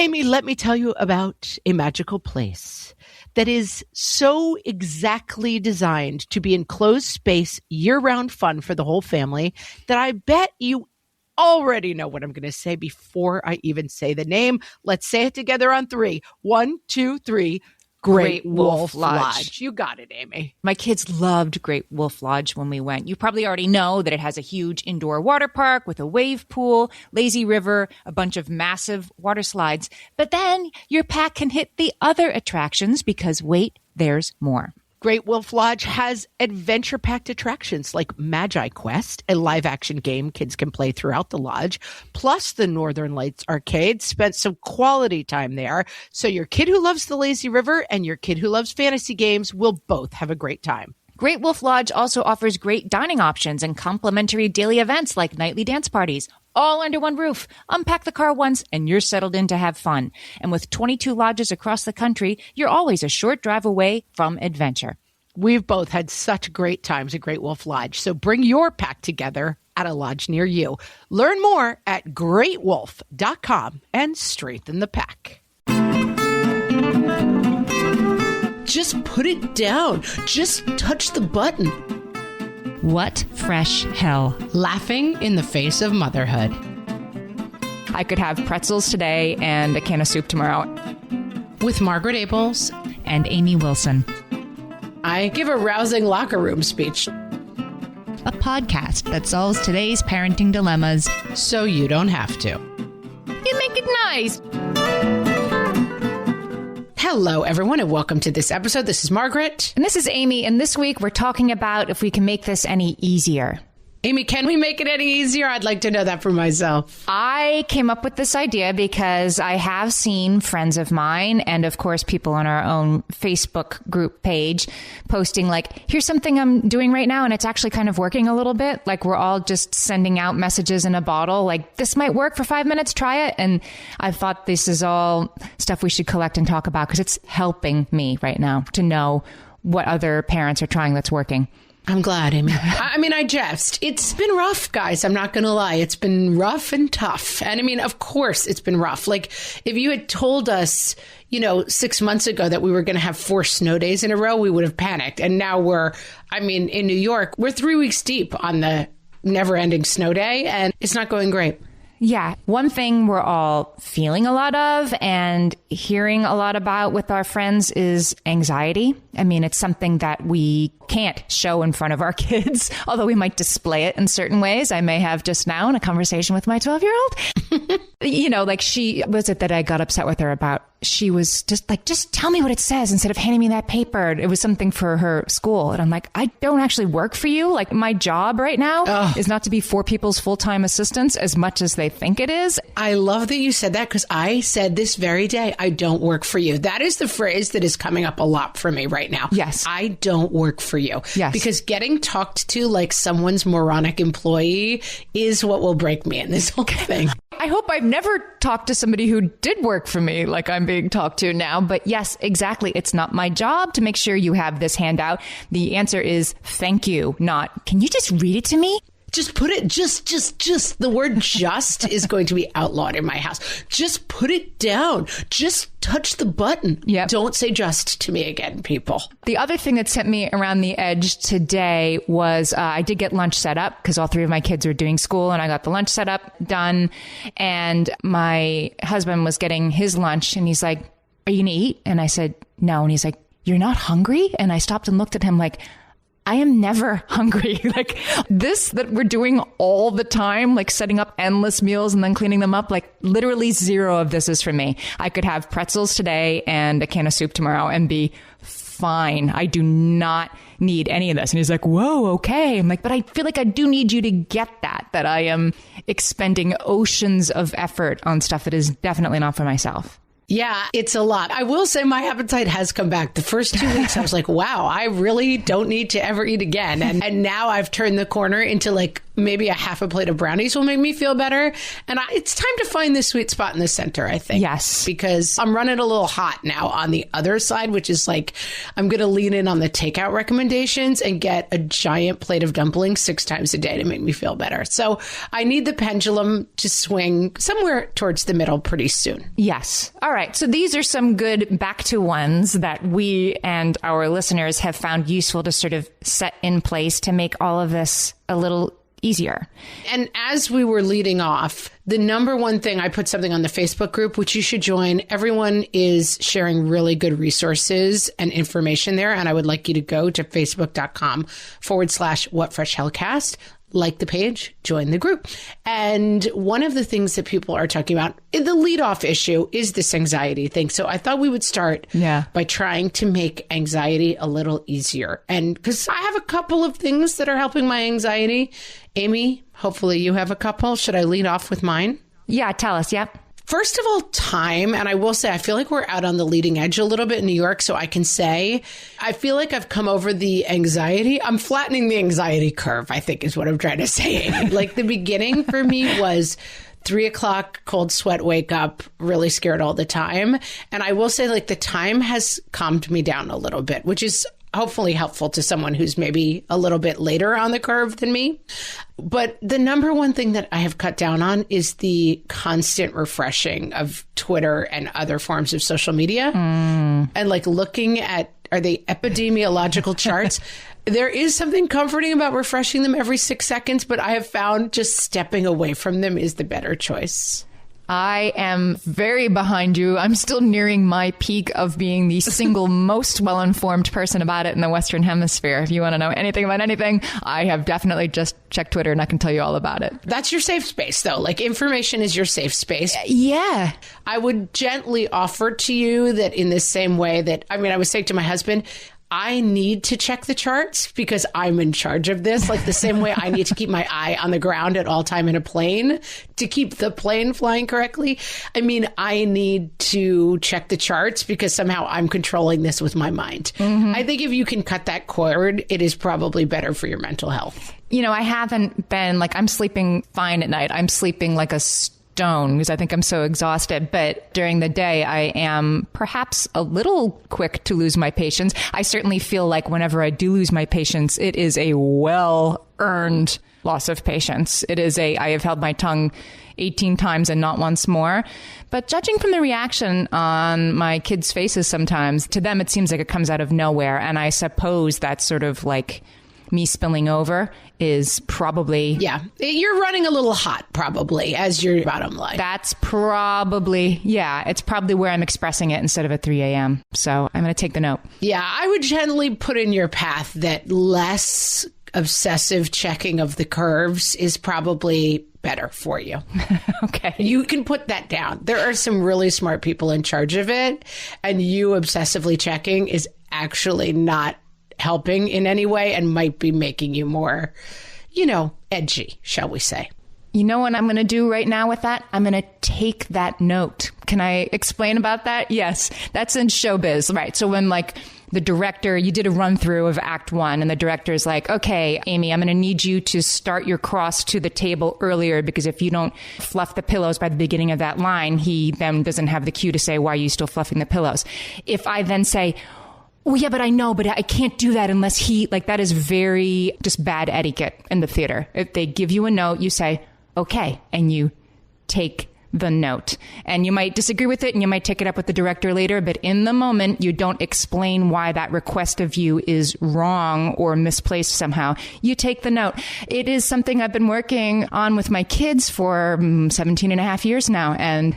Amy, let me tell you about a magical place that is so exactly designed to be enclosed space, year-round fun for the whole family that I bet you already know what I'm going to say before I even say the name. Let's say it together on 3. 1, 2, 3. Great Wolf Lodge. You got it, Amy. My kids loved Great Wolf Lodge when we went. You probably already know that it has a huge indoor water park with a wave pool, lazy river, a bunch of massive water slides. But then your pack can hit the other attractions because, wait, there's more. Great Wolf Lodge has adventure-packed attractions like Magi Quest, a live-action game kids can play throughout the lodge, plus the Northern Lights Arcade. Spent some quality time there, so your kid who loves the lazy river and your kid who loves fantasy games will both have a great time. Great Wolf Lodge also offers great dining options and complimentary daily events like nightly dance parties, all under one roof. Unpack the car once and you're settled in to have fun. And with 22 lodges across the country, you're always a short drive away from adventure. We've both had such great times at Great Wolf Lodge, so bring your pack together at a lodge near you. Learn more at greatwolf.com and strengthen the pack. Just put it down. Just touch the button. What fresh hell? Laughing in the face of motherhood. I could have pretzels today and a can of soup tomorrow. With Margaret Abels and Amy Wilson. I give a rousing locker room speech. A podcast that solves today's parenting dilemmas so you don't have to. You make it nice. Hello, everyone, and welcome to this episode. This is Margaret. And this is Amy, and this week we're talking about if we can make this any easier. Amy, can we make it any easier? I'd like to know that for myself. I came up with this idea because I have seen friends of mine and, of course, people on our own Facebook group page posting like, here's something I'm doing right now, and it's actually kind of working a little bit. Like we're all just sending out messages in a bottle like, this might work for 5 minutes, try it. And I thought this is all stuff we should collect and talk about because it's helping me right now to know what other parents are trying that's working. I'm glad, Amy. I mean, I jest. It's been rough, guys. I'm not going to lie. It's been rough and tough. And I mean, of course, it's been rough. Like, if you had told us, 6 months ago that we were going to have 4 snow days in a row, we would have panicked. And now in New York, we're 3 weeks deep on the never-ending snow day, and it's not going great. Yeah. One thing we're all feeling a lot of and hearing a lot about with our friends is anxiety. I mean, it's something that we can't show in front of our kids, although we might display it in certain ways. I may have just now in a conversation with my 12-year-old. She was it that I got upset with her about. She was just like, just tell me what it says instead of handing me that paper. It was something for her school. And I'm like, I don't actually work for you. Like my job right now is not to be 4 people's full-time assistants as much as they think it is. I love that you said that because I said this very day, I don't work for you. That is the phrase that is coming up a lot for me right now. Yes. I don't work for you. Yes. Because getting talked to like someone's moronic employee is what will break me in this whole thing. I hope I've never talked to somebody who did work for me like I'm being talked to now. But yes, exactly. It's not my job to make sure you have this handout. The answer is thank you, not can you just read it to me? Just put it, just, the word just is going to be outlawed in my house. Just put it down. Just touch the button. Yep. Don't say just to me again, people. The other thing that sent me around the edge today was I did get lunch set up because all 3 of my kids were doing school and I got the lunch set up done. And my husband was getting his lunch and he's like, are you going to eat? And I said, no. And he's like, you're not hungry? And I stopped and looked at him like, I am never hungry. Like this that we're doing all the time, like setting up endless meals and then cleaning them up, like literally 0 of this is for me. I could have pretzels today and a can of soup tomorrow and be fine. I do not need any of this. And he's like, whoa, okay. I'm like, but I feel like I do need you to get that I am expending oceans of effort on stuff that is definitely not for myself. Yeah, it's a lot. I will say my appetite has come back. The first 2 weeks, I was like, wow, I really don't need to ever eat again. And now I've turned the corner into like maybe a half a plate of brownies will make me feel better. And it's time to find the sweet spot in the center, I think. Yes. Because I'm running a little hot now on the other side, which is like, I'm going to lean in on the takeout recommendations and get a giant plate of dumplings 6 times a day to make me feel better. So I need the pendulum to swing somewhere towards the middle pretty soon. Yes. All right. So these are some good back to ones that we and our listeners have found useful to sort of set in place to make all of this a little easier. And as we were leading off, the number one thing, I put something on the Facebook group, which you should join. Everyone is sharing really good resources and information there. And I would like you to go to facebook.com/whatfreshhellcast. Like the page, join the group. And one of the things that people are talking about, the leadoff issue is this anxiety thing. So I thought we would start by trying to make anxiety a little easier. And because I have a couple of things that are helping my anxiety. Amy, hopefully you have a couple. Should I lead off with mine? Yeah, tell us. Yep. First of all, time. And I will say, I feel like we're out on the leading edge a little bit in New York. So I can say, I feel like I've come over the anxiety. I'm flattening the anxiety curve, I think is what I'm trying to say. Like the beginning for me was 3 o'clock, cold sweat, wake up, really scared all the time. And I will say, like, the time has calmed me down a little bit, which is hopefully helpful to someone who's maybe a little bit later on the curve than me. But the number one thing that I have cut down on is the constant refreshing of Twitter and other forms of social media. And like looking at, are they epidemiological charts? There is something comforting about refreshing them every 6 seconds, but I have found just stepping away from them is the better choice. I am very behind you. I'm still nearing my peak of being the single most well-informed person about it in the Western Hemisphere. If you want to know anything about anything, I have definitely just checked Twitter and I can tell you all about it. That's your safe space, though. Like, information is your safe space. Yeah. I would gently offer to you that in the same way that, I mean, I was saying to my husband, I need to check the charts because I'm in charge of this. Like the same way I need to keep my eye on the ground at all time in a plane to keep the plane flying correctly. I mean, I need to check the charts because somehow I'm controlling this with my mind. I think if you can cut that cord, it is probably better for your mental health. You know, I haven't been like, I'm sleeping fine at night. I'm sleeping like a stone because I think I'm so exhausted. But during the day, I am perhaps a little quick to lose my patience. I certainly feel like whenever I do lose my patience, it is a well-earned loss of patience. I have held my tongue 18 times and not once more. But judging from the reaction on my kids' faces sometimes, to them, it seems like it comes out of nowhere. And I suppose that's sort of like me spilling over is probably... Yeah, you're running a little hot, probably, as your bottom line. That's probably, it's probably where I'm expressing it instead of at 3 a.m. So I'm going to take the note. Yeah, I would gently put in your path that less obsessive checking of the curves is probably better for you. Okay. You can put that down. There are some really smart people in charge of it, and you obsessively checking is actually not helping in any way and might be making you more, edgy, shall we say. You know what I'm going to do right now with that? I'm going to take that note. Can I explain about that? Yes, that's in showbiz, right? So when the director, you did a run through of Act 1 and the director is like, okay, Amy, I'm going to need you to start your cross to the table earlier because if you don't fluff the pillows by the beginning of that line, he then doesn't have the cue to say, why are you still fluffing the pillows? If I then say, oh, yeah, but I know, but I can't do that unless that is very just bad etiquette in the theater. If they give you a note, you say, okay, and you take the note. And you might disagree with it and you might take it up with the director later, but in the moment, you don't explain why that request of you is wrong or misplaced somehow. You take the note. It is something I've been working on with my kids for 17 and a half years now, and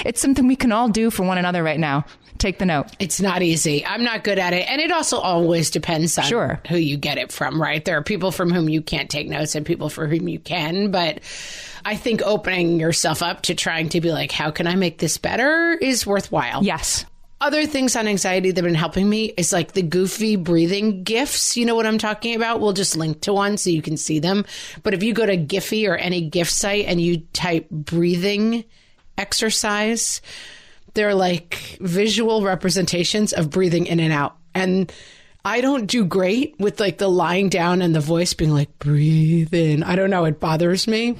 it's something we can all do for one another right now. Take the note. It's not easy. I'm not good at it. And it also always depends on who you get it from, right? There are people from whom you can't take notes and people for whom you can. But I think opening yourself up to trying to be like, how can I make this better is worthwhile. Yes. Other things on anxiety that have been helping me is like the goofy breathing GIFs. You know what I'm talking about? We'll just link to one so you can see them. But if you go to Giphy or any GIF site and you type breathing exercise, they're like visual representations of breathing in and out. And I don't do great with like the lying down and the voice being like, breathe in. I don't know. It bothers me.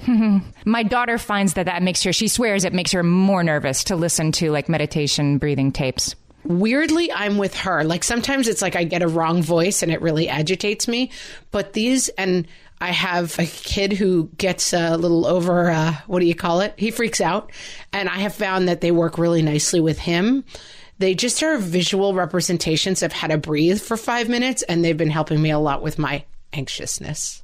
My daughter finds that makes her, she swears it makes her more nervous to listen to like meditation breathing tapes. Weirdly, I'm with her. Like sometimes it's like I get a wrong voice and it really agitates me. But these, and I have a kid who gets a little over, what do you call it? He freaks out. And I have found that they work really nicely with him. They just are visual representations of how to breathe for 5 minutes, and they've been helping me a lot with my anxiousness.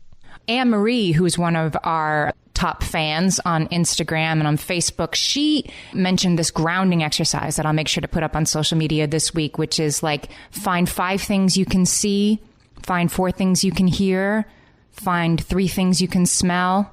Anne Marie, who's one of our top fans on Instagram and on Facebook, she mentioned this grounding exercise that I'll make sure to put up on social media this week, which is like find 5 things you can see, find 4 things you can hear, find 3 things you can smell,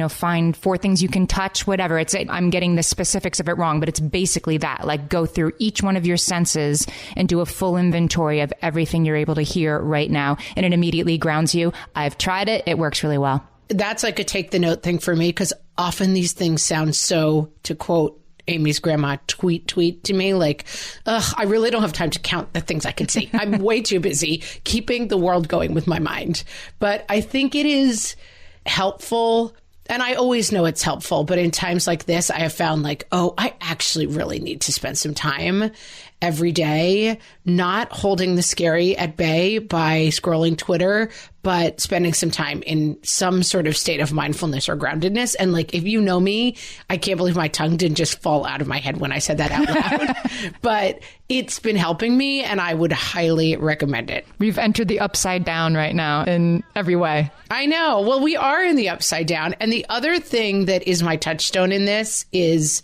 find 4 things you can touch, whatever. I'm getting the specifics of it wrong, but it's basically that. Like go through each one of your senses and do a full inventory of everything you're able to hear right now. And it immediately grounds you. I've tried it. It works really well. That's like a take the note thing for me, because often these things sound so, to quote Amy's grandma, tweet to me, like, I really don't have time to count the things I can see. I'm way too busy keeping the world going with my mind. But I think it is helpful. And I always know it's helpful, but in times like this, I have found like, I actually really need to spend some time every day, not holding the scary at bay by scrolling Twitter, but spending some time in some sort of state of mindfulness or groundedness. And like, if you know me, I can't believe my tongue didn't just fall out of my head when I said that out loud, but it's been helping me and I would highly recommend it. We've entered the upside down right now in every way. I know. Well, we are in the upside down. And the other thing that is my touchstone in this is,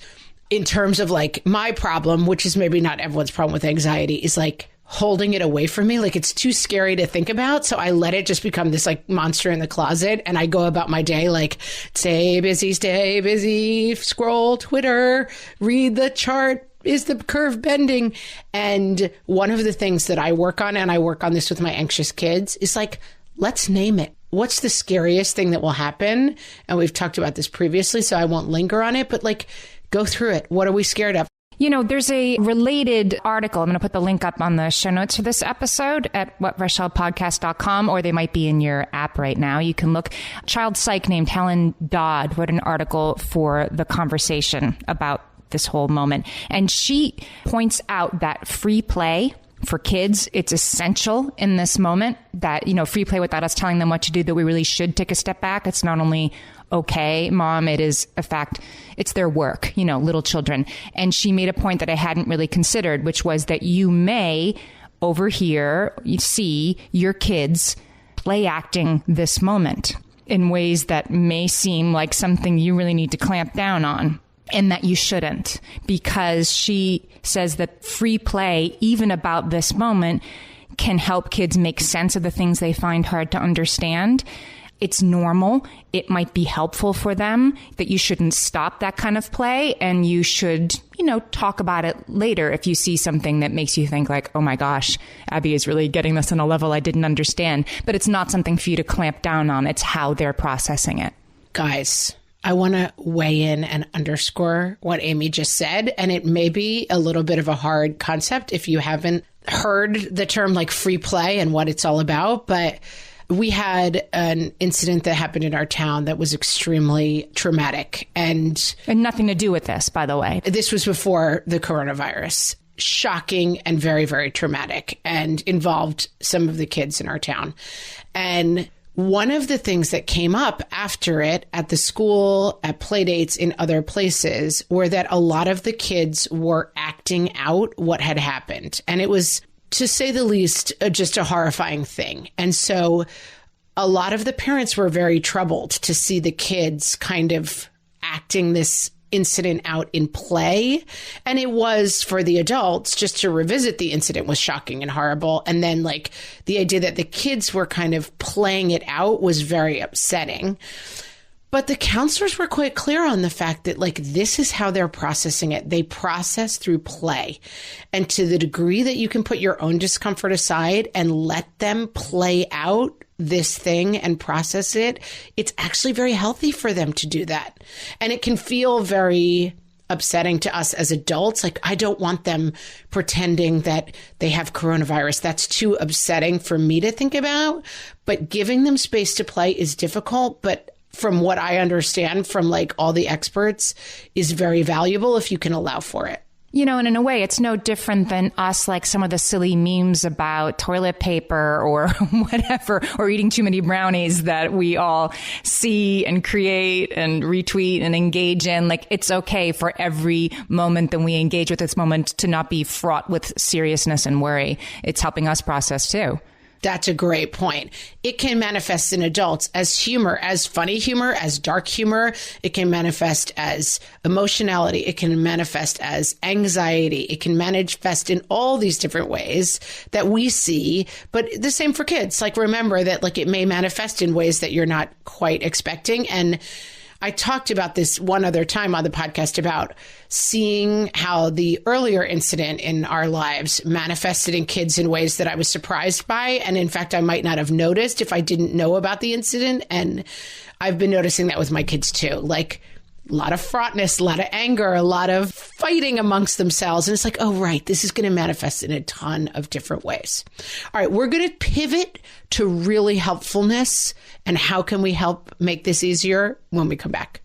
in terms of like my problem, which is maybe not everyone's problem with anxiety, is like holding it away from me. Like it's too scary to think about. So I let it just become this like monster in the closet. And I go about my day like, stay busy, scroll Twitter, read the chart. Is the curve bending? And one of the things that I work on, and I work on this with my anxious kids, is like, let's name it. What's the scariest thing that will happen? And we've talked about this previously, so I won't linger on it, but like, go through it. What are we scared of? There's a related article. I'm going to put the link up on the show notes for this episode at whatrochellepodcast.com, or they might be in your app right now. You can look. Child psych named Helen Dodd wrote an article for The Conversation about this whole moment. And she points out that free play for kids, it's essential in this moment that, free play without us telling them what to do, that we really should take a step back. It's not only okay, mom, it is a fact, it's their work, little children. And she made a point that I hadn't really considered, which was that you may overhear, you see your kids play acting this moment in ways that may seem like something you really need to clamp down on. And that you shouldn't, because she says that free play, even about this moment, can help kids make sense of the things they find hard to understand. It's normal. It might be helpful for them, that you shouldn't stop that kind of play. And you should, talk about it later if you see something that makes you think like, oh my gosh, Abby is really getting this on a level I didn't understand. But it's not something for you to clamp down on. It's how they're processing it. Guys, I want to weigh in and underscore what Amy just said. And it may be a little bit of a hard concept if you haven't heard the term like free play and what it's all about. But we had an incident that happened in our town that was extremely traumatic. And nothing to do with this, by the way. This was before the coronavirus. Shocking and very, very traumatic, and involved some of the kids in our town. And one of the things that came up after it at the school, at play dates, in other places, were that a lot of the kids were acting out what had happened. And it was, to say the least, just a horrifying thing. And so a lot of the parents were very troubled to see the kids kind of acting this incident out in play. And it was, for the adults, just to revisit the incident was shocking and horrible. And then like the idea that the kids were kind of playing it out was very upsetting. But the counselors were quite clear on the fact that like this is how they're processing it. They process through play. And to the degree that you can put your own discomfort aside and let them play out this thing and process it, it's actually very healthy for them to do that. And it can feel very upsetting to us as adults. Like, I don't want them pretending that they have coronavirus. That's too upsetting for me to think about. But giving them space to play is difficult. But from what I understand from like all the experts, is very valuable if you can allow for it. You know, and in a way, it's no different than us, like some of the silly memes about toilet paper or whatever, or eating too many brownies that we all see and create and retweet and engage in. Like, it's okay for every moment that we engage with this moment to not be fraught with seriousness and worry. It's helping us process too. That's a great point. It can manifest in adults as humor, as funny humor, as dark humor. It can manifest as emotionality. It can manifest as anxiety. It can manifest in all these different ways that we see. But the same for kids. Like, remember that like it may manifest in ways that you're not quite expecting. And I talked about this one other time on the podcast about seeing how the earlier incident in our lives manifested in kids in ways that I was surprised by. And in fact, I might not have noticed if I didn't know about the incident. And I've been noticing that with my kids too. Like, a lot of fraughtness, a lot of anger, a lot of fighting amongst themselves. And it's like, oh, right, this is going to manifest in a ton of different ways. All right, we're going to pivot to really helpfulness and how can we help make this easier when we come back.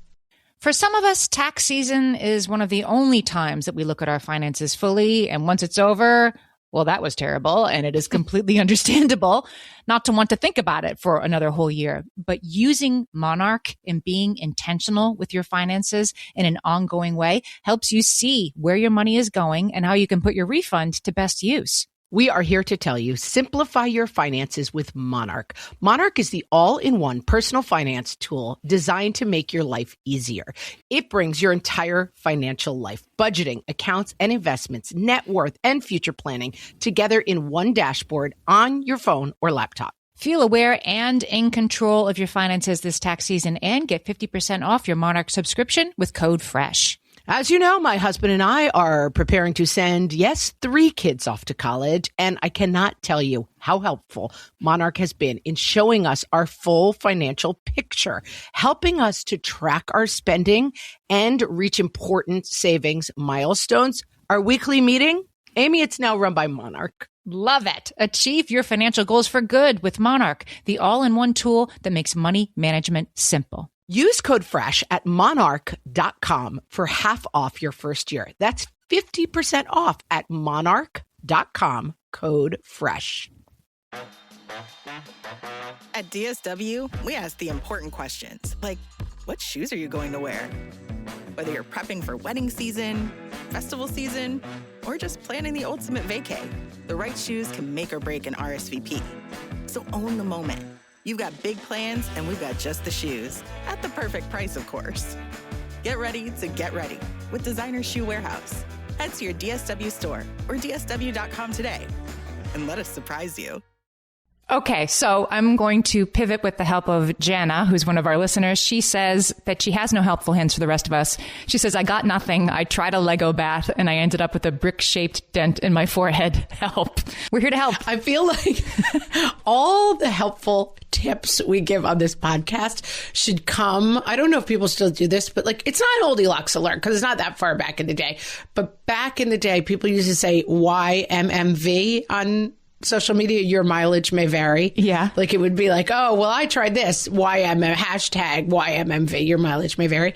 For some of us, tax season is one of the only times that we look at our finances fully. And once it's over, well, that was terrible. And it is completely understandable not to want to think about it for another whole year. But using Monarch and being intentional with your finances in an ongoing way helps you see where your money is going and how you can put your refund to best use. We are here to tell you, simplify your finances with Monarch. Monarch is the all-in-one personal finance tool designed to make your life easier. It brings your entire financial life, budgeting, accounts and investments, net worth, and future planning together in one dashboard on your phone or laptop. Feel aware and in control of your finances this tax season and get 50% off your Monarch subscription with code FRESH. As you know, my husband and I are preparing to send, 3 kids off to college, and I cannot tell you how helpful Monarch has been in showing us our full financial picture, helping us to track our spending and reach important savings milestones. Our weekly meeting, Amy, it's now run by Monarch. Love it. Achieve your financial goals for good with Monarch, the all-in-one tool that makes money management simple. Use code FRESH at monarch.com for half off your first year. That's 50% off at monarch.com, code FRESH. At DSW, we ask the important questions, like, what shoes are you going to wear? Whether you're prepping for wedding season, festival season, or just planning the ultimate vacay, the right shoes can make or break an RSVP. So own the moment. You've got big plans, and we've got just the shoes. At the perfect price, of course. Get ready to get ready with Designer Shoe Warehouse. Head to your DSW store or DSW.com today and let us surprise you. Okay, so I'm going to pivot with the help of Jana, who's one of our listeners. She says that she has no helpful hints for the rest of us. She says, I got nothing. I tried a Lego bath and I ended up with a brick-shaped dent in my forehead. Help. We're here to help. I feel like all the helpful tips we give on this podcast should come. I don't know if people still do this, but like, it's not Goldilocks alert because it's not that far back in the day. But back in the day, people used to say YMMV on social media, your mileage may vary. Yeah. Like it would be like, oh, well, I tried this. Hashtag YMMV, your mileage may vary.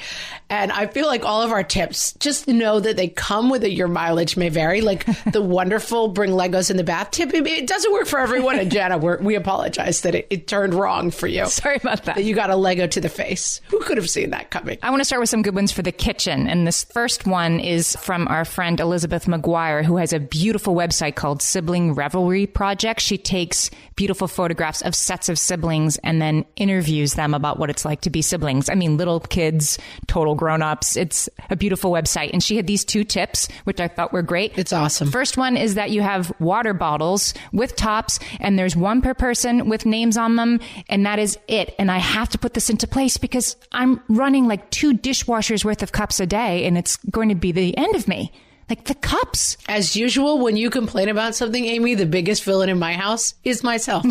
And I feel like all of our tips, just know that they come with a your mileage may vary. Like the wonderful bring Legos in the bath tip. It doesn't work for everyone. And Jana, we apologize that it turned wrong for you. Sorry about that. That you got a Lego to the face. Who could have seen that coming? I want to start with some good ones for the kitchen. And this first one is from our friend Elizabeth McGuire, who has a beautiful website called Sibling Revelry Project. She takes beautiful photographs of sets of siblings and then interviews them about what it's like to be siblings. I mean, little kids, total grown-ups. It's a beautiful website. And she had these 2 tips, which I thought were great. It's awesome. First one is that you have water bottles with tops and there's 1 per person with names on them. And that is it. And I have to put this into place because I'm running like 2 dishwashers worth of cups a day and it's going to be the end of me. Like the cups. As usual, when you complain about something, Amy, the biggest villain in my house is myself.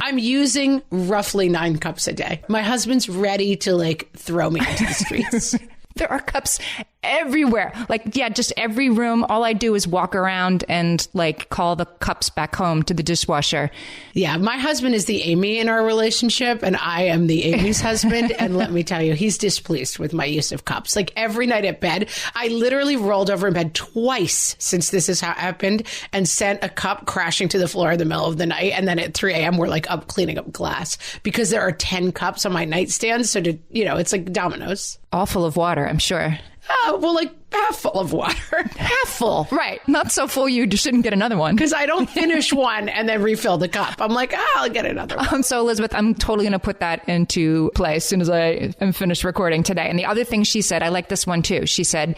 I'm using roughly 9 cups a day. My husband's ready to like throw me into the streets. There are cups everywhere. Like, yeah, just every room. All I do is walk around and like call the cups back home to the dishwasher. Yeah, my husband is the Amy in our relationship, and I am the Amy's husband. And let me tell you, he's displeased with my use of cups. Like every night at bed, I literally rolled over in bed twice since this has happened and sent a cup crashing to the floor in the middle of the night. And then at 3 a.m., we're like up cleaning up glass because there are 10 cups on my nightstand. So, it's like dominoes. All full of water, I'm sure. Well, like half full of water. Half full. Right. Not so full you shouldn't get another one. Because I don't finish one and then refill the cup. I'm like, I'll get another one. So, Elizabeth, I'm totally going to put that into play as soon as I am finished recording today. And the other thing she said, I like this one too. She said,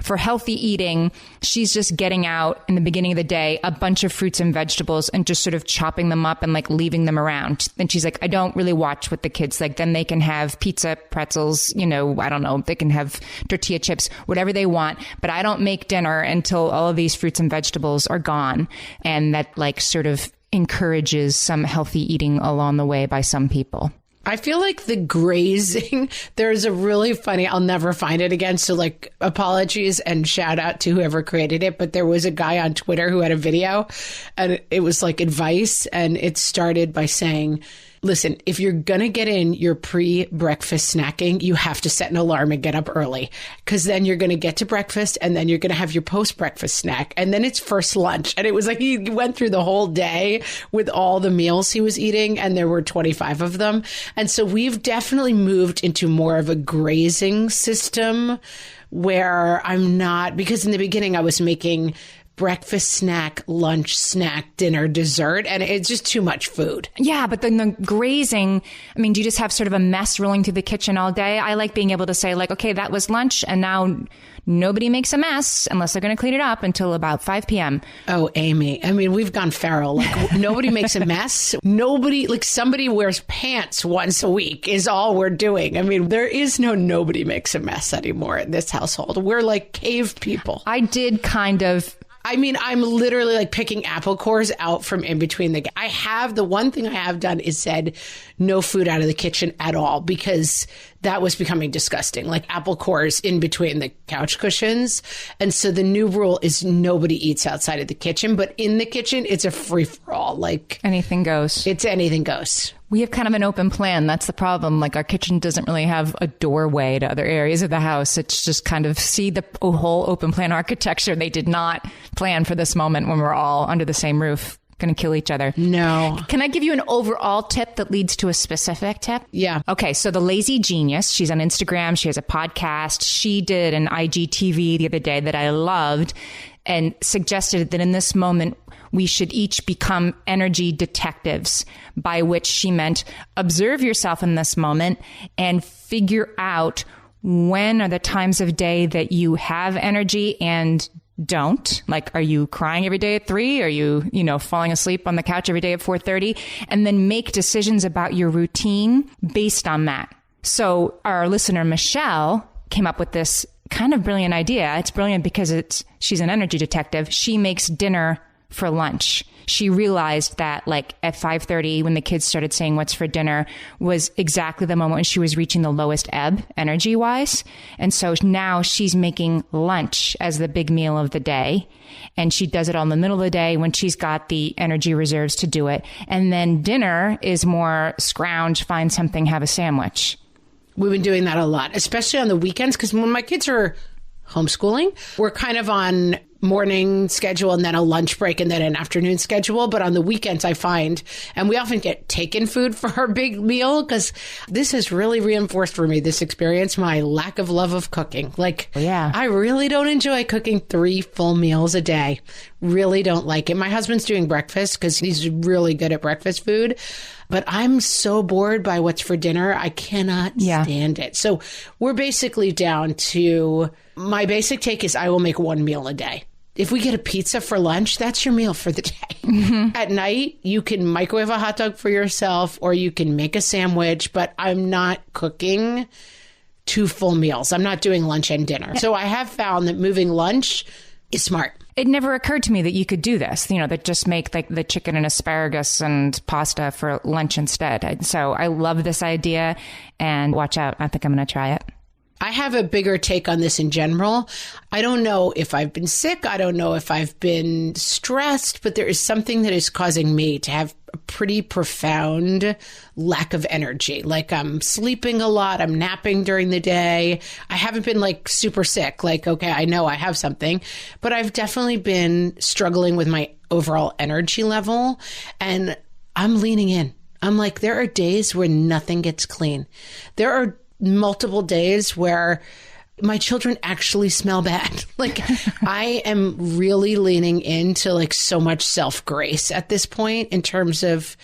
for healthy eating, she's just getting out in the beginning of the day a bunch of fruits and vegetables and just sort of chopping them up and like leaving them around. And she's like, I don't really watch what the kids like. Then they can have pizza, pretzels, I don't know, they can have tortilla chips, whatever they want. But I don't make dinner until all of these fruits and vegetables are gone. And that like sort of encourages some healthy eating along the way by some people. I feel like the grazing, there's a really funny, I'll never find it again. So like apologies and shout out to whoever created it. But there was a guy on Twitter who had a video and it was like advice. And it started by saying, listen, if you're going to get in your pre-breakfast snacking, you have to set an alarm and get up early because then you're going to get to breakfast and then you're going to have your post-breakfast snack and then it's first lunch. And it was like he went through the whole day with all the meals he was eating and there were 25 of them. And so we've definitely moved into more of a grazing system where I'm not, because in the beginning I was making breakfast, snack, lunch, snack, dinner, dessert, and it's just too much food. Yeah, but then the grazing, do you just have sort of a mess rolling through the kitchen all day? I like being able to say like, okay, that was lunch, and now nobody makes a mess unless they're going to clean it up until about 5 p.m. Oh, Amy. We've gone feral. Like nobody makes a mess. Nobody, like somebody wears pants once a week is all we're doing. There is nobody makes a mess anymore in this household. We're like cave people. I did kind of... I'm literally like picking apple cores out from in between the one thing I have done is said no food out of the kitchen at all because that was becoming disgusting, like apple cores in between the couch cushions. And so the new rule is nobody eats outside of the kitchen, but in the kitchen, it's a free for all. Like anything goes. It's anything goes. We have kind of an open plan. That's the problem. Like our kitchen doesn't really have a doorway to other areas of the house. It's just kind of see the whole open plan architecture. They did not plan for this moment when we're all under the same roof, going to kill each other. No. Can I give you an overall tip that leads to a specific tip? Yeah. Okay. So the Lazy Genius, she's on Instagram. She has a podcast. She did an IGTV the other day that I loved and suggested that in this moment, we should each become energy detectives, by which she meant observe yourself in this moment and figure out when are the times of day that you have energy and don't. Like, are you crying every day at 3? Are you, falling asleep on the couch every day at 4:30? And then make decisions about your routine based on that. So our listener, Michelle, came up with this kind of brilliant idea. It's brilliant because she's an energy detective. She makes dinner for lunch. She realized that like at 5:30 when the kids started saying what's for dinner was exactly the moment when she was reaching the lowest ebb energy wise. And so now she's making lunch as the big meal of the day. And she does it all in the middle of the day when she's got the energy reserves to do it. And then dinner is more scrounge, find something, have a sandwich. We've been doing that a lot, especially on the weekends, because when my kids are homeschooling, we're kind of on morning schedule and then a lunch break and then an afternoon schedule. But on the weekends, I find, and we often get taken food for our big meal because this has really reinforced for me, this experience, my lack of love of cooking. Like, yeah, I really don't enjoy cooking 3 full meals a day. Really don't like it. My husband's doing breakfast because he's really good at breakfast food. But I'm so bored by what's for dinner. I cannot stand it. So we're basically down to, my basic take is I will make 1 meal a day. If we get a pizza for lunch, that's your meal for the day. Mm-hmm. At night, you can microwave a hot dog for yourself or you can make a sandwich, but I'm not cooking 2 full meals. I'm not doing lunch and dinner. So I have found that moving lunch is smart. It never occurred to me that you could do this, that just make like the chicken and asparagus and pasta for lunch instead. So I love this idea and watch out. I think I'm going to try it. I have a bigger take on this in general. I don't know if I've been sick. I don't know if I've been stressed, but there is something that is causing me to have a pretty profound lack of energy. Like I'm sleeping a lot. I'm napping during the day. I haven't been like super sick. Like, okay, I know I have something, but I've definitely been struggling with my overall energy level, and I'm leaning in. I'm like, there are days where nothing gets clean. There are multiple days where my children actually smell bad. Like I am really leaning into like so much self-grace at this point in terms of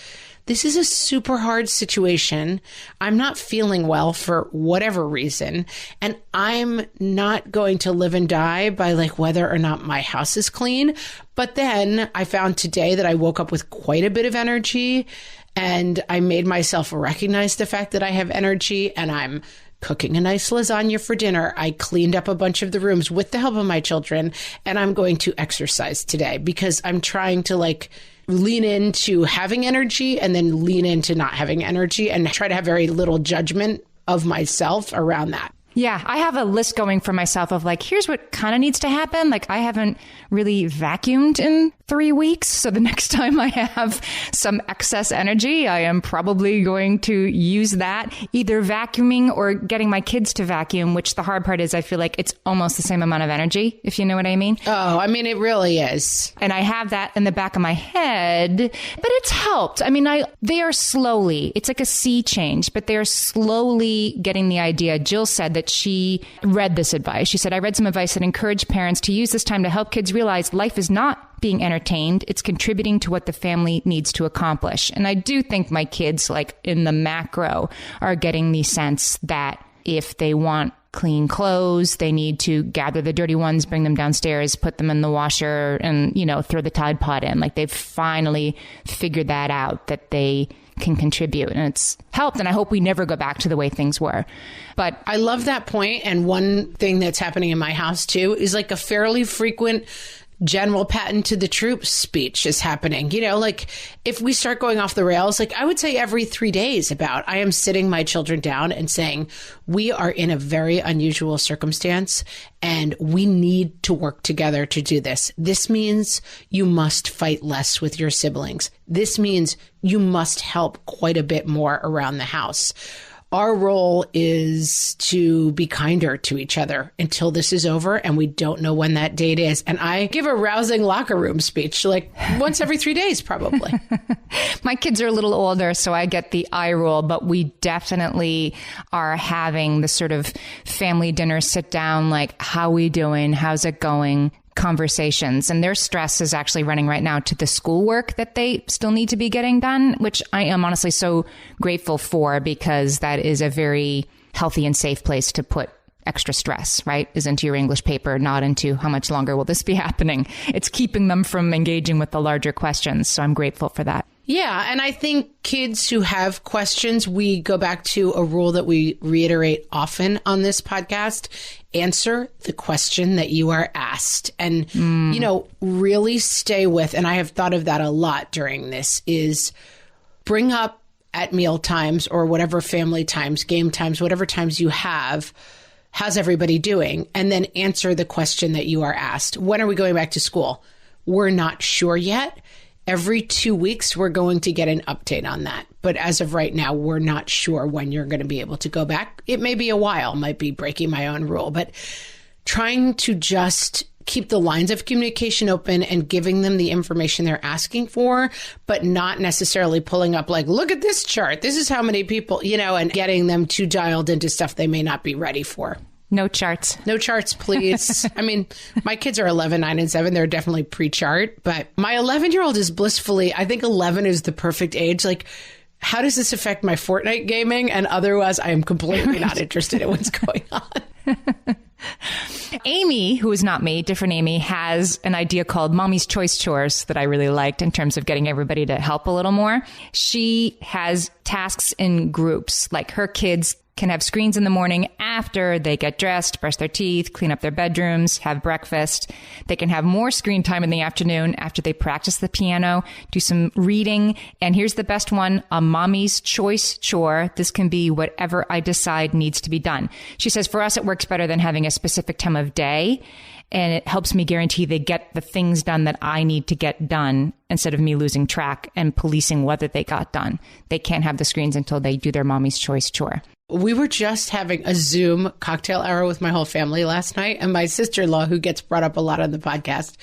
this is a super hard situation. I'm not feeling well for whatever reason. And I'm not going to live and die by like whether or not my house is clean. But then I found today that I woke up with quite a bit of energy, and I made myself recognize the fact that I have energy, and I'm cooking a nice lasagna for dinner. I cleaned up a bunch of the rooms with the help of my children, and I'm going to exercise today because I'm trying to like lean into having energy and then lean into not having energy and try to have very little judgment of myself around that. Yeah, I have a list going for myself of like, here's what kind of needs to happen. Like I haven't really vacuumed in 3 weeks. So the next time I have some excess energy, I am probably going to use that either vacuuming or getting my kids to vacuum, which the hard part is I feel like it's almost the same amount of energy, if you know what I mean. Oh, I mean, it really is. And I have that in the back of my head, but it's helped. I mean, they are slowly, it's like a sea change, but they're slowly getting the idea. Jill said that she read this advice. She said, I read some advice that encouraged parents to use this time to help kids realize life is not being entertained. It's contributing to what the family needs to accomplish. And I do think my kids, like in the macro, are getting the sense that if they want clean clothes, they need to gather the dirty ones, bring them downstairs, put them in the washer, and, you know, throw the Tide Pod in. Like they've finally figured that out, that they can contribute, and it's helped. And I hope we never go back to the way things were. But I love that point. And one thing that's happening in my house too is like a fairly frequent General Patton to the troops speech is happening. You know, like if we start going off the rails, like I would say every 3 days about, I am sitting my children down and saying, we are in a very unusual circumstance and we need to work together to do this. This means you must fight less with your siblings. This means you must help quite a bit more around the house. Our role is to be kinder to each other until this is over, and we don't know when that date is. And I give a rousing locker room speech like once every 3 days, probably. My kids are a little older, so I get the eye roll, but we definitely are having the sort of family dinner sit down, like, how we doing? How's it going? Conversations. And their stress is actually running right now to the schoolwork that they still need to be getting done, which I am honestly so grateful for, because that is a very healthy and safe place to put extra stress, right? Is into your English paper, not into how much longer will this be happening. It's keeping them from engaging with the larger questions. So I'm grateful for that. Yeah. And I think kids who have questions, we go back to a rule that we reiterate often on this podcast: answer the question that you are asked. And, you know, really stay with, and I have thought of that a lot during this, is bring up at meal times or whatever family times, game times, whatever times you have, how's everybody doing? And then answer the question that you are asked. When are we going back to school? We're not sure yet. Every 2 weeks, we're going to get an update on that. But as of right now, we're not sure when you're going to be able to go back. It may be a while, might be breaking my own rule, but trying to just keep the lines of communication open and giving them the information they're asking for, but not necessarily pulling up like, look at this chart. This is how many people, you know, and getting them too dialed into stuff they may not be ready for. No charts. No charts, please. I mean, my kids are 11, 9, and 7. They're definitely pre-chart. But my 11-year-old is blissfully, I think 11 is the perfect age. Like, how does this affect my Fortnite gaming? And otherwise, I am completely not interested in what's going on. Amy, who is not me, different Amy, has an idea called Mommy's Choice Chores that I really liked in terms of getting everybody to help a little more. She has tasks in groups, like her kids can have screens in the morning after they get dressed, brush their teeth, clean up their bedrooms, have breakfast. They can have more screen time in the afternoon after they practice the piano, do some reading. And here's the best one, a mommy's choice chore. This can be whatever I decide needs to be done. She says, for us, it works better than having a specific time of day. And it helps me guarantee they get the things done that I need to get done instead of me losing track and policing whether they got done. They can't have the screens until they do their mommy's choice chore. We were just having a Zoom cocktail hour with my whole family last night. And my sister-in-law, who gets brought up a lot on the podcast,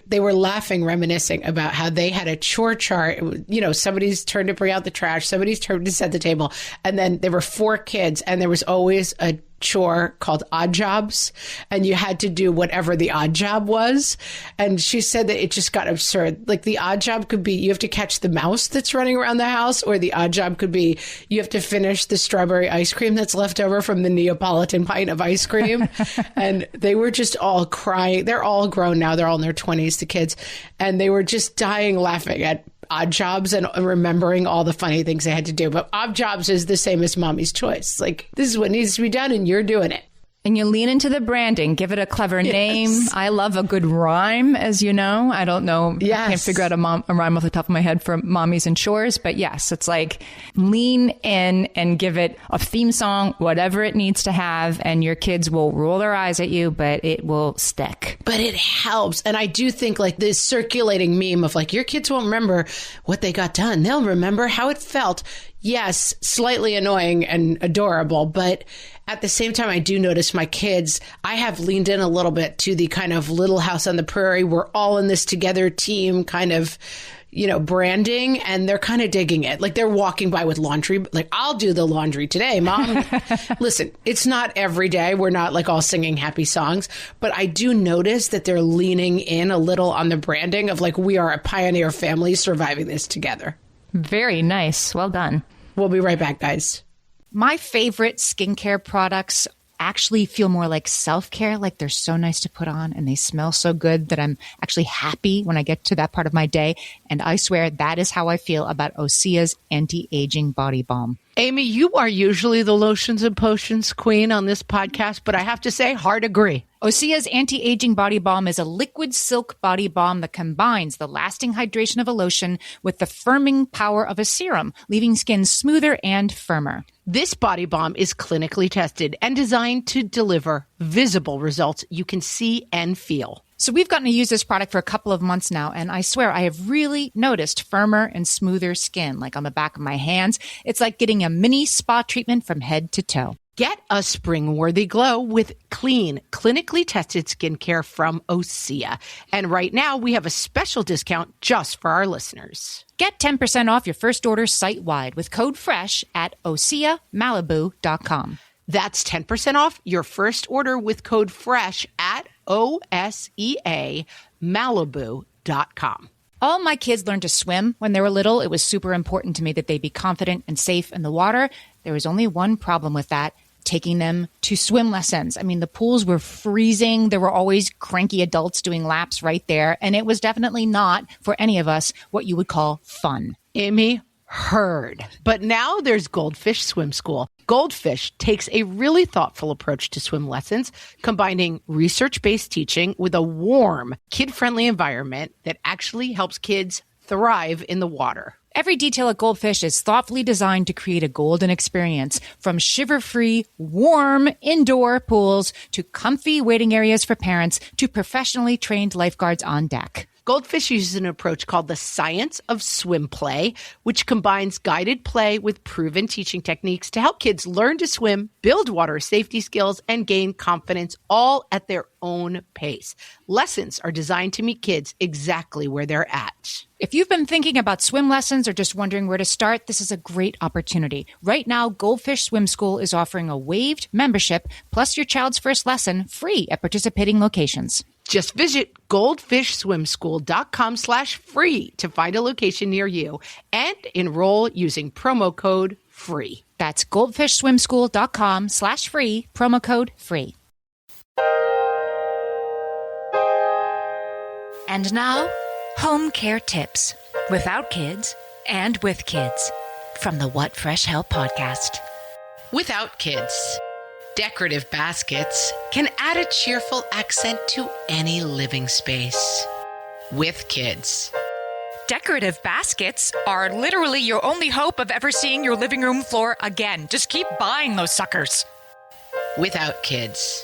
they were laughing, reminiscing about how they had a chore chart. You know, somebody's turn to bring out the trash, somebody's turn to set the table. And then there were 4 kids, and there was always a chore called odd jobs, and you had to do whatever the odd job was. And she said that it just got absurd. Like, the odd job could be you have to catch the mouse that's running around the house, or the odd job could be you have to finish the strawberry ice cream that's left over from the Neapolitan pint of ice cream. And they were just all crying. They're all grown now. They're all in their 20s, the kids. And they were just dying laughing at odd jobs and remembering all the funny things they had to do. But odd jobs is the same as mommy's choice. Like, this is what needs to be done, and you're doing it. And you lean into the branding, give it a clever name. I love a good rhyme, as you know. I don't know. Yes. I can't figure out a rhyme off the top of my head for mommies and chores. But yes, it's like lean in and give it a theme song, whatever it needs to have. And your kids will roll their eyes at you, but it will stick. But it helps. And I do think like this circulating meme of like, your kids won't remember what they got done. They'll remember how it felt. Yes, slightly annoying and adorable, but at the same time, I do notice my kids, I have leaned in a little bit to the kind of Little House on the Prairie, we're all in this together team kind of, you know, branding, and they're kind of digging it. Like, they're walking by with laundry, like, I'll do the laundry today, Mom. Listen, it's not every day. We're not like all singing happy songs, but I do notice that they're leaning in a little on the branding of like, we are a pioneer family surviving this together. Very nice. Well done. We'll be right back, guys. My favorite skincare products actually feel more like self-care, like they're so nice to put on and they smell so good that I'm actually happy when I get to that part of my day. And I swear that is how I feel about Osea's anti-aging body balm. Amy, you are usually the lotions and potions queen on this podcast, but I have to say, hard agree. Osea's anti-aging body balm is a liquid silk body balm that combines the lasting hydration of a lotion with the firming power of a serum, leaving skin smoother and firmer. This body balm is clinically tested and designed to deliver visible results you can see and feel. So we've gotten to use this product for a couple of months now, and I swear I have really noticed firmer and smoother skin, like on the back of my hands. It's like getting a mini spa treatment from head to toe. Get a spring-worthy glow with clean, clinically tested skincare from Osea. And right now, we have a special discount just for our listeners. Get 10% off your first order site-wide with code FRESH at OseaMalibu.com. That's 10% off your first order with code FRESH at OSEAMalibu.com. All my kids learned to swim when they were little. It was super important to me that they be confident and safe in the water. There was only one problem with that: taking them to swim lessons. I mean, the pools were freezing. There were always cranky adults doing laps right there. And it was definitely not, for any of us, what you would call fun. Amy, heard. But now there's Goldfish Swim School. Goldfish takes a really thoughtful approach to swim lessons, combining research-based teaching with a warm, kid-friendly environment that actually helps kids thrive in the water. Every detail at Goldfish is thoughtfully designed to create a golden experience, from shiver-free, warm indoor pools to comfy waiting areas for parents to professionally trained lifeguards on deck. Goldfish uses an approach called the science of swim play, which combines guided play with proven teaching techniques to help kids learn to swim, build water safety skills, and gain confidence, all at their own pace. Lessons are designed to meet kids exactly where they're at. If you've been thinking about swim lessons or just wondering where to start, this is a great opportunity. Right now, Goldfish Swim School is offering a waived membership plus your child's first lesson free at participating locations. Just visit goldfishswimschool.com/free to find a location near you and enroll using promo code FREE. That's goldfishswimschool.com/free, promo code FREE. And now, home care tips without kids and with kids from the What Fresh Hell podcast. Without kids, decorative baskets can add a cheerful accent to any living space. With kids, decorative baskets are literally your only hope of ever seeing your living room floor again. Just keep buying those suckers. Without kids,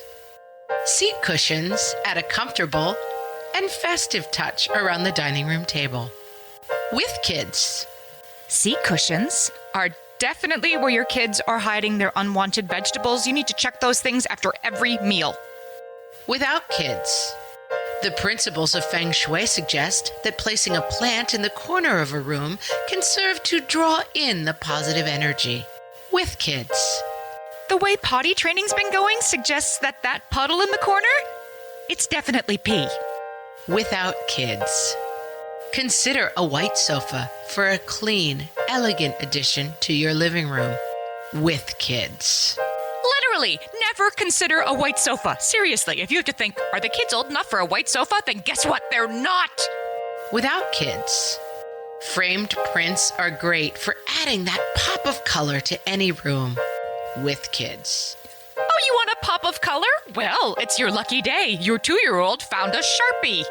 seat cushions add a comfortable and festive touch around the dining room table. With kids, Seat cushions are definitely where your kids are hiding their unwanted vegetables. You need to check those things after every meal. without kids, the principles of Feng Shui suggest that placing a plant in the corner of a room can serve to draw in the positive energy. With kids, The way potty training's been going suggests that that puddle in the corner, it's definitely pee. without kids, consider a white sofa for a clean, elegant addition to your living room. With kids, Literally, never consider a white sofa. Seriously, if you have to think, are the kids old enough for a white sofa? Then guess what? They're not. without kids, framed prints are great for adding that pop of color to any room. With kids, Oh, you want a pop of color? Well, it's your lucky day. Your 2-year-old found a Sharpie.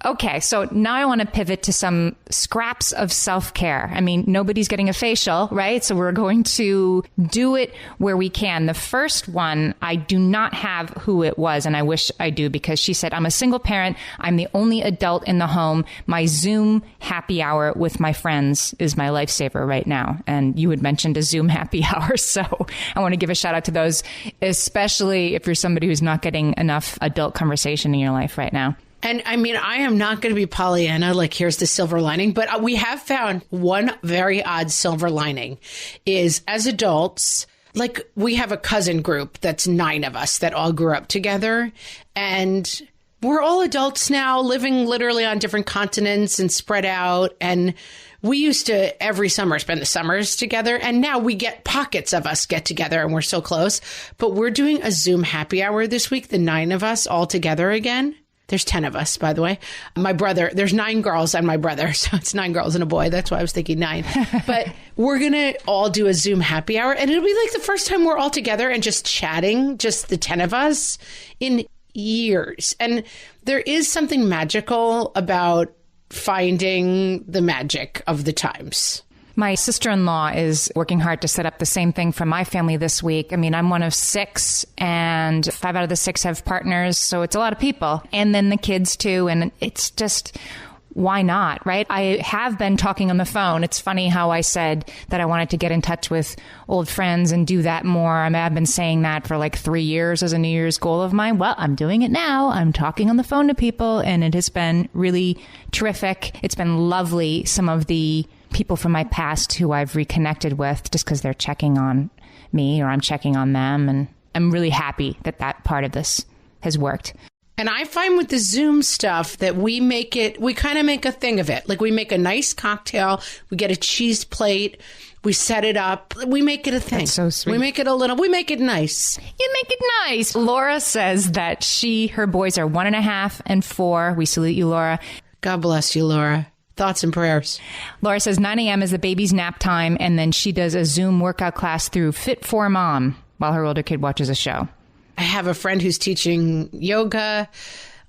Okay, so now I want to pivot to some scraps of self-care. I mean, nobody's getting a facial, right? So we're going to do it where we can. The first one, I do not have who it was, and I wish I do, because she said, I'm a single parent. I'm the only adult in the home. My Zoom happy hour with my friends is my lifesaver right now. And you had mentioned a Zoom happy hour, so I want to give a shout out to those, especially if you're somebody who's not getting enough adult conversation in your life right now. and I mean, I am not going to be Pollyanna, like here's the silver lining, but we have found one very odd silver lining is as adults, like we have a cousin group that's 9 of us that all grew up together, and we're all adults now living literally on different continents and spread out. And we used to every summer spend the summers together. And now we get pockets of us get together and we're so close. But we're doing a Zoom happy hour this week, the 9 of us all together again. There's 10 of us, by the way. My brother, there's 9 girls and my brother. So it's 9 girls and a boy. That's why I was thinking 9. But we're going to all do a Zoom happy hour. And it'll be like the first time we're all together and just chatting, just the 10 of us in years. And there is something magical about finding the magic of the times. My sister-in-law is working hard to set up the same thing for my family this week. I mean, I'm one of 6, and 5 out of the 6 have partners, so it's a lot of people. And then the kids, too, and it's just, why not, right? I have been talking on the phone. It's funny how I said that I wanted to get in touch with old friends and do that more. I mean, I've been saying that for like 3 years as a New Year's goal of mine. Well, I'm doing it now. I'm talking on the phone to people, and it has been really terrific. It's been lovely. Some of the people from my past who I've reconnected with just because they're checking on me or I'm checking on them. And I'm really happy that that part of this has worked. And I find with the Zoom stuff that we kind of make a thing of it. Like we make a nice cocktail, we get a cheese plate, we set it up, we make it a thing. That's so sweet. We make it nice. You make it nice. Laura says that her boys are 1.5 and 4. We salute you, Laura. God bless you, Laura. Thoughts and prayers. Laura says 9 a.m. is the baby's nap time, and then she does a Zoom workout class through Fit for Mom while her older kid watches a show. I have a friend who's teaching yoga.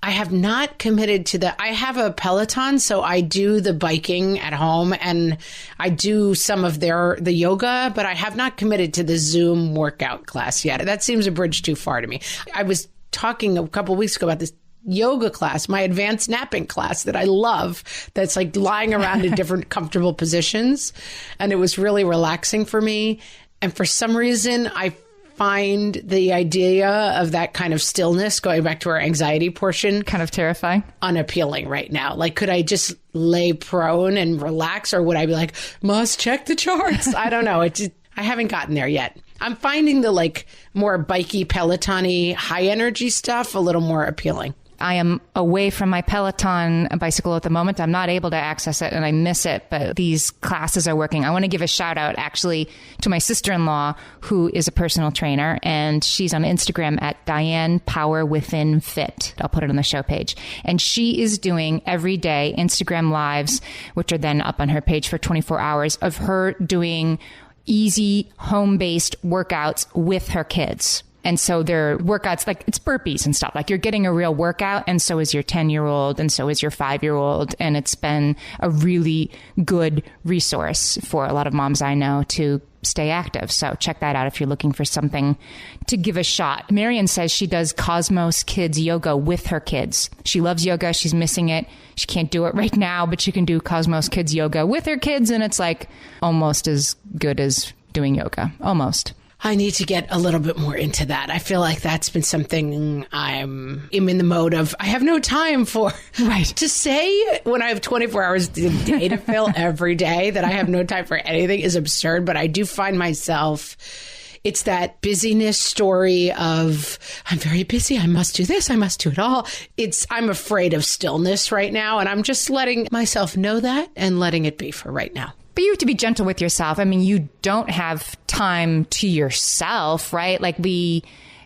I have not committed to I have a Peloton, so I do the biking at home and I do some of the yoga, but I have not committed to the Zoom workout class yet. That seems a bridge too far to me. I was talking a couple of weeks ago about this yoga class, my advanced napping class that I love, that's like lying around in different comfortable positions. And it was really relaxing for me. And for some reason, I find the idea of that kind of stillness, going back to our anxiety portion, Kind of terrifying. unappealing right now. Like, could I just lay prone and relax, or would I be like, must check the charts? I don't know. I haven't gotten there yet. I'm finding the like more bikey, Peloton-y, high energy stuff a little more appealing. I am away from my Peloton bicycle at the moment. I'm not able to access it and I miss it, but these classes are working. I want to give a shout out actually to my sister-in-law, who is a personal trainer, and she's on Instagram at Diane Power Within Fit. I'll put it on the show page. And she is doing every day Instagram lives, which are then up on her page for 24 hours, of her doing easy home-based workouts with her kids. And so they're workouts like it's burpees and stuff. Like you're getting a real workout, and so is your 10-year-old, and so is your 5-year-old. And it's been a really good resource for a lot of moms I know to stay active. So check that out if you're looking for something to give a shot. Marion says she does Cosmos Kids yoga with her kids. She loves yoga. She's missing it. She can't do it right now, but she can do Cosmos Kids yoga with her kids. And it's like almost as good as doing yoga. Almost. I need to get a little bit more into that. I feel like that's been something I'm in the mode of, I have no time for. Right. To say when I have 24 hours a day to fill every day that I have no time for anything is absurd, but I do find myself, it's that busyness story of, I'm very busy, I must do this, I must do it all. I'm afraid of stillness right now, and I'm just letting myself know that and letting it be for right now. But you have to be gentle with yourself. I mean, you don't have time to yourself, right? Like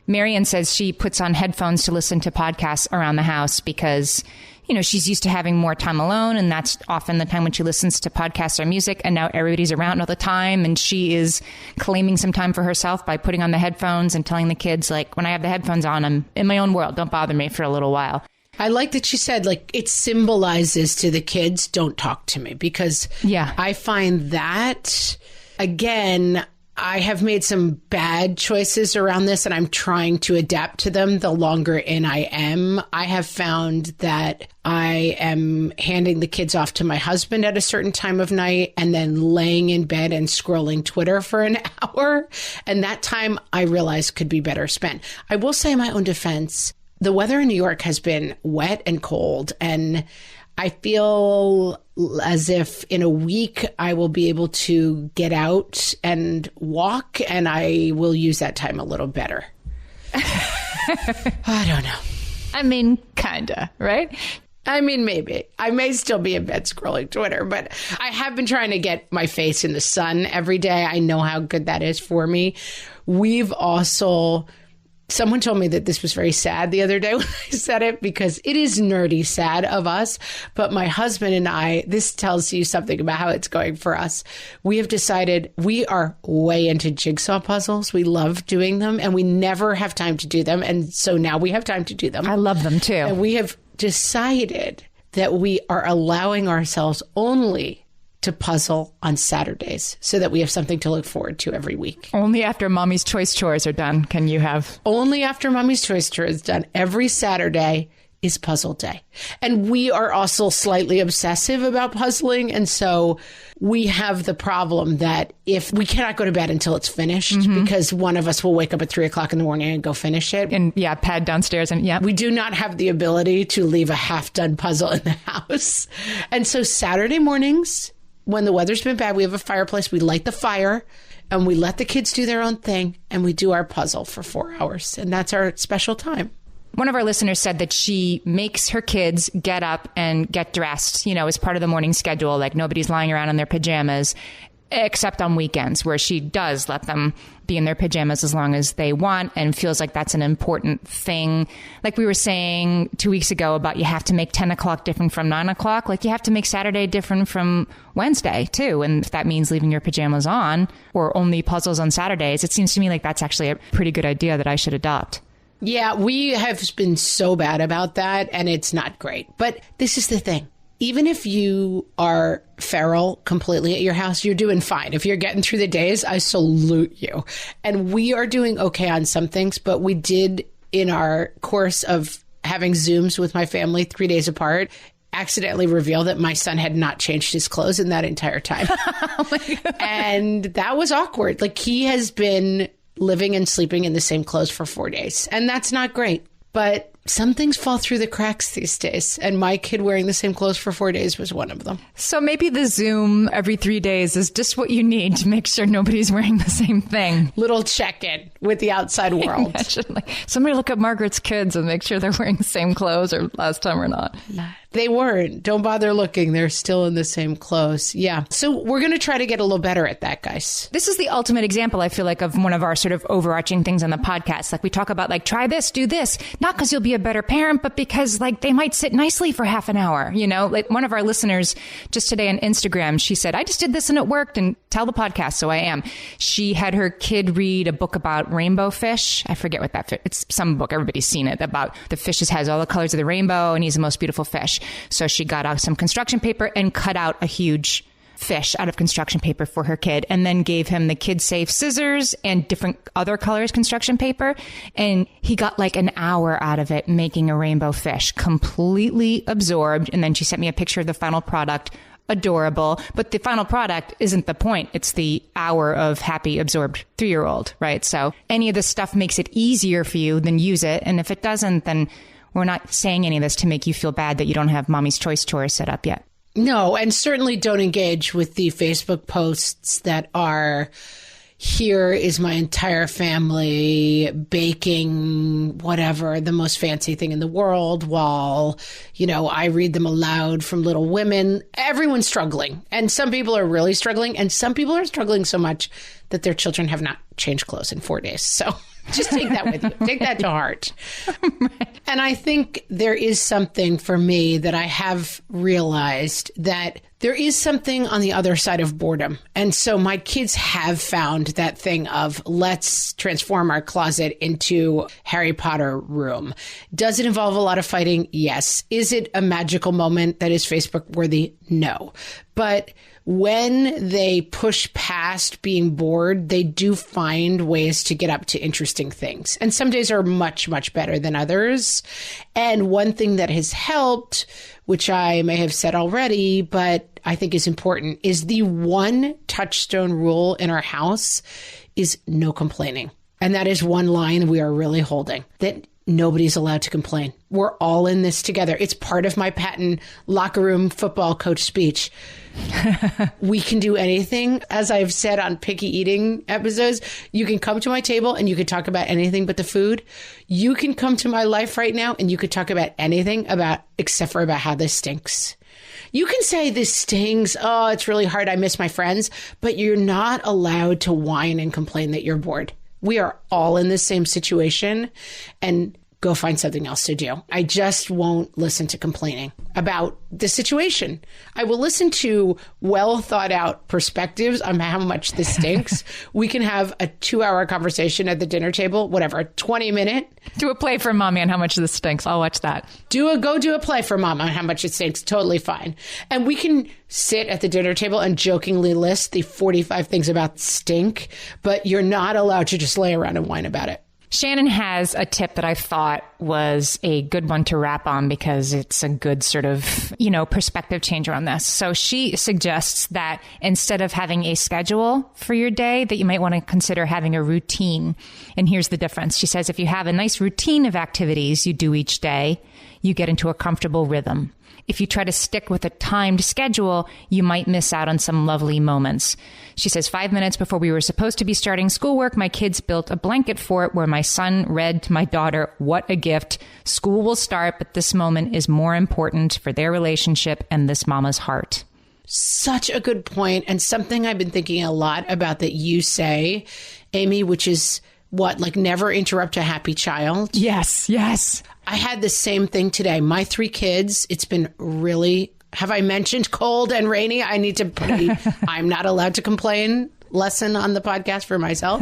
Marian says she puts on headphones to listen to podcasts around the house because, you know, she's used to having more time alone. And that's often the time when she listens to podcasts or music. And now everybody's around all the time. And she is claiming some time for herself by putting on the headphones and telling the kids, like, when I have the headphones on, I'm in my own world. Don't bother me for a little while. I like that she said, like, it symbolizes to the kids, don't talk to me, because I find that, again, I have made some bad choices around this and I'm trying to adapt to them the longer in I am. I have found that I am handing the kids off to my husband at a certain time of night and then laying in bed and scrolling Twitter for an hour. And that time I realize could be better spent. I will say in my own defense, the weather in New York has been wet and cold, and I feel as if in a week I will be able to get out and walk, and I will use that time a little better. I don't know. I mean, kinda, right? I mean, maybe. I may still be in bed scrolling Twitter, but I have been trying to get my face in the sun every day. I know how good that is for me. We've also... Someone told me that this was very sad the other day when I said it, because it is nerdy sad of us. But my husband and I, this tells you something about how it's going for us. We have decided we are way into jigsaw puzzles. We love doing them and we never have time to do them. And so now we have time to do them. I love them too. And we have decided that we are allowing ourselves only to puzzle on Saturdays so that we have something to look forward to every week. Only after Mommy's Choice chores are done can you have. Only after Mommy's Choice chores is done. Every Saturday is puzzle day. And we are also slightly obsessive about puzzling. And so we have the problem that if we cannot go to bed until it's finished, because one of us will wake up at 3:00 in the morning and go finish it. And pad downstairs. And we do not have the ability to leave a half-done puzzle in the house. And so Saturday mornings, when the weather's been bad, we have a fireplace. We light the fire and we let the kids do their own thing and we do our puzzle for 4 hours. And that's our special time. One of our listeners said that she makes her kids get up and get dressed, you know, as part of the morning schedule. Like nobody's lying around in their pajamas, except on weekends where she does let them be in their pajamas as long as they want and feels like that's an important thing. Like we were saying 2 weeks ago about you have to make 10 o'clock different from 9 o'clock. Like you have to make Saturday different from Wednesday too. And if that means leaving your pajamas on or only puzzles on Saturdays, it seems to me like that's actually a pretty good idea that I should adopt. Yeah, we have been so bad about that and it's not great. But this is the thing. Even if you are feral completely at your house, you're doing fine. If you're getting through the days, I salute you. And we are doing okay on some things, but we did in our course of having Zooms with my family 3 days apart, accidentally reveal that my son had not changed his clothes in that entire time. Oh my God. And that was awkward. Like he has been living and sleeping in the same clothes for 4 days. And that's not great. But some things fall through the cracks these days. And my kid wearing the same clothes for 4 days was one of them. So maybe the Zoom every 3 days is just what you need to make sure nobody's wearing the same thing. Little check-in with the outside world. Imagine, like, somebody look at Margaret's kids and make sure they're wearing the same clothes or last time or not. They weren't. Don't bother looking. They're still in the same clothes. Yeah. So we're going to try to get a little better at that, guys. This is the ultimate example, I feel like, of one of our sort of overarching things on the podcast. Like we talk about, like, try this, do this, not because you'll be a better parent, but because like they might sit nicely for half an hour. You know, like one of our listeners just today on Instagram, she said, I just did this and it worked, and tell the podcast. So I am. She had her kid read a book about rainbow fish. I forget what that fish, it's some book. Everybody's seen it, about the fish has all the colors of the rainbow and he's the most beautiful fish. So she got out some construction paper and cut out a huge fish out of construction paper for her kid, and then gave him the kid safe scissors and different other colors construction paper. And he got like an hour out of it making a rainbow fish, completely absorbed. And then she sent me a picture of the final product. Adorable. But the final product isn't the point. It's the hour of happy, absorbed 3-year-old, right? So any of this stuff makes it easier for you, then use it. And if it doesn't, then we're not saying any of this to make you feel bad that you don't have Mommy's Choice chores set up yet. No, and certainly don't engage with the Facebook posts that are, here is my entire family baking whatever, the most fancy thing in the world, while, you know, I read them aloud from Little Women. Everyone's struggling. And some people are really struggling. And some people are struggling so much that their children have not changed clothes in 4 days. So just take that with you. Take that to heart. Right. And I think there is something for me that I have realized, that there is something on the other side of boredom. And so my kids have found that thing of, let's transform our closet into Harry Potter room. Does it involve a lot of fighting? Yes. Is it a magical moment that is Facebook worthy? No. But when they push past being bored, they do find ways to get up to interesting things. And some days are much, much better than others. And one thing that has helped, which I may have said already, but I think is important, is the one touchstone rule in our house is no complaining. And that is one line we are really holding, that nobody's allowed to complain. We're all in this together. It's part of my patent locker room football coach speech. We can do anything. As I've said on picky eating episodes, you can come to my table and you can talk about anything but the food. You can come to my life right now and you could talk about anything except for about how this stinks. You can say this stings. Oh, it's really hard. I miss my friends. But you're not allowed to whine and complain that you're bored. We are all in the same situation, and go find something else to do. I just won't listen to complaining about the situation. I will listen to well thought out perspectives on how much this stinks. We can have a 2-hour conversation at the dinner table, whatever, 20-minute. Do a play for Mommy on how much this stinks. I'll watch that. Go do a play for Mom on how much it stinks. Totally fine. And we can sit at the dinner table and jokingly list the 45 things about stink, but you're not allowed to just lay around and whine about it. Shannon has a tip that I thought was a good one to wrap on, because it's a good sort of, perspective changer on this. So she suggests that instead of having a schedule for your day, that you might want to consider having a routine. And here's the difference. She says, if you have a nice routine of activities you do each day, you get into a comfortable rhythm. If you try to stick with a timed schedule, you might miss out on some lovely moments. She says, 5 minutes before we were supposed to be starting schoolwork, my kids built a blanket fort where my son read to my daughter, "What a gift. School will start, but this moment is more important for their relationship and this mama's heart." Such a good point, and something I've been thinking a lot about that you say, Amy, which is what, like never interrupt a happy child? Yes, yes. I had the same thing today. My 3 kids, it's been really, have I mentioned cold and rainy? I need to put I'm not allowed to complain lesson on the podcast for myself.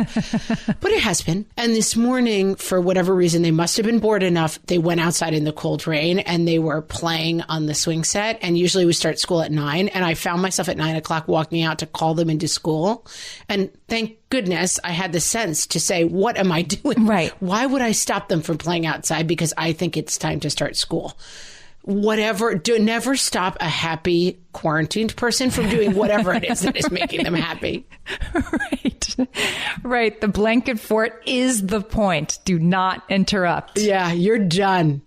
But it has been. And this morning, for whatever reason, they must have been bored enough. They went outside in the cold rain and they were playing on the swing set. And usually we start school at 9. And I found myself at 9 o'clock walking out to call them into school. And thank goodness I had the sense to say, what am I doing? Right. Why would I stop them from playing outside? Because I think it's time to start school. Never stop a happy quarantined person from doing whatever it is that is making them happy. Right. The blanket fort is the point. Do not interrupt. Yeah, you're done.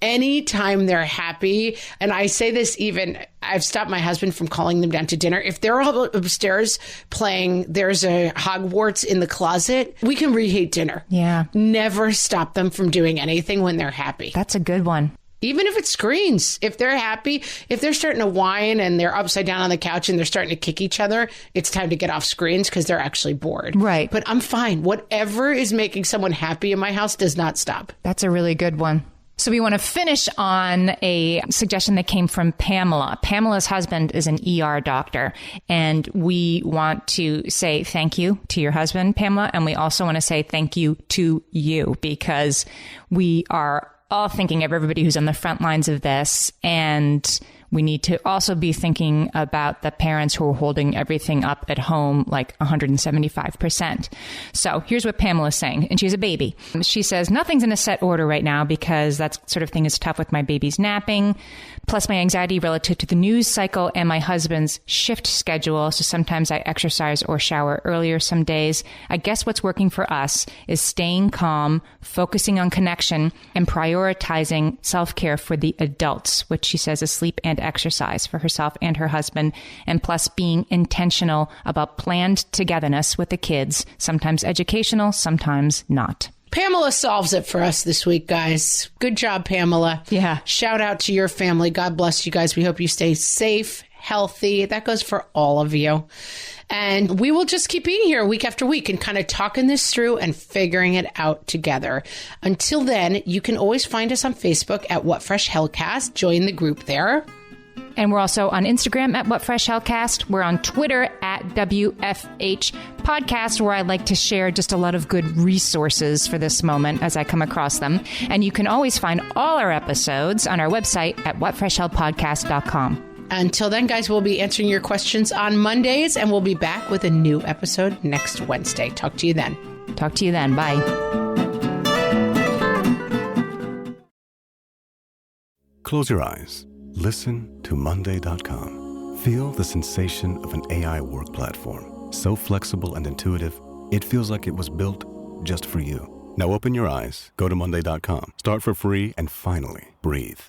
anytime they're happy, and I say this even, I've stopped my husband from calling them down to dinner. If they're all upstairs playing There's a Hogwarts in the Closet, we can reheat dinner. Yeah. Never stop them from doing anything when they're happy. That's a good one. Even if it's screens, if they're happy, if they're starting to whine and they're upside down on the couch and they're starting to kick each other, it's time to get off screens because they're actually bored. Right. But I'm fine. Whatever is making someone happy in my house does not stop. That's a really good one. So we want to finish on a suggestion that came from Pamela. Pamela's husband is an ER doctor, and we want to say thank you to your husband, Pamela, and we also want to say thank you to you, because we are all thinking of everybody who's on the front lines of this, and we need to also be thinking about the parents who are holding everything up at home like 175%. So here's what Pamela's saying, and she has a baby. She says, nothing's in a set order right now because that sort of thing is tough with my baby's napping, plus my anxiety relative to the news cycle and my husband's shift schedule. So sometimes I exercise or shower earlier some days. I guess what's working for us is staying calm, focusing on connection, and prioritizing self-care for the adults, which she says is sleep and exercise for herself and her husband, and plus being intentional about planned togetherness with the kids, sometimes educational, sometimes not. Pamela solves it for us this week, guys. Good job, Pamela. Yeah. Shout out to your family. God bless you guys. We hope you stay safe, healthy. That goes for all of you. And we will just keep being here week after week and kind of talking this through and figuring it out together. Until then, you can always find us on Facebook at What Fresh Hellcast. Join the group there. And we're also on Instagram at What Fresh Hellcast. We're on Twitter at WFH Podcast, where I like to share just a lot of good resources for this moment as I come across them. And you can always find all our episodes on our website at whatfreshhellpodcast.com. Until then, guys, we'll be answering your questions on Mondays, and we'll be back with a new episode next Wednesday. Talk to you then. Talk to you then. Bye. Close your eyes. Listen to Monday.com. Feel the sensation of an AI work platform. So flexible and intuitive, it feels like it was built just for you. Now open your eyes, go to Monday.com, start for free, and finally breathe.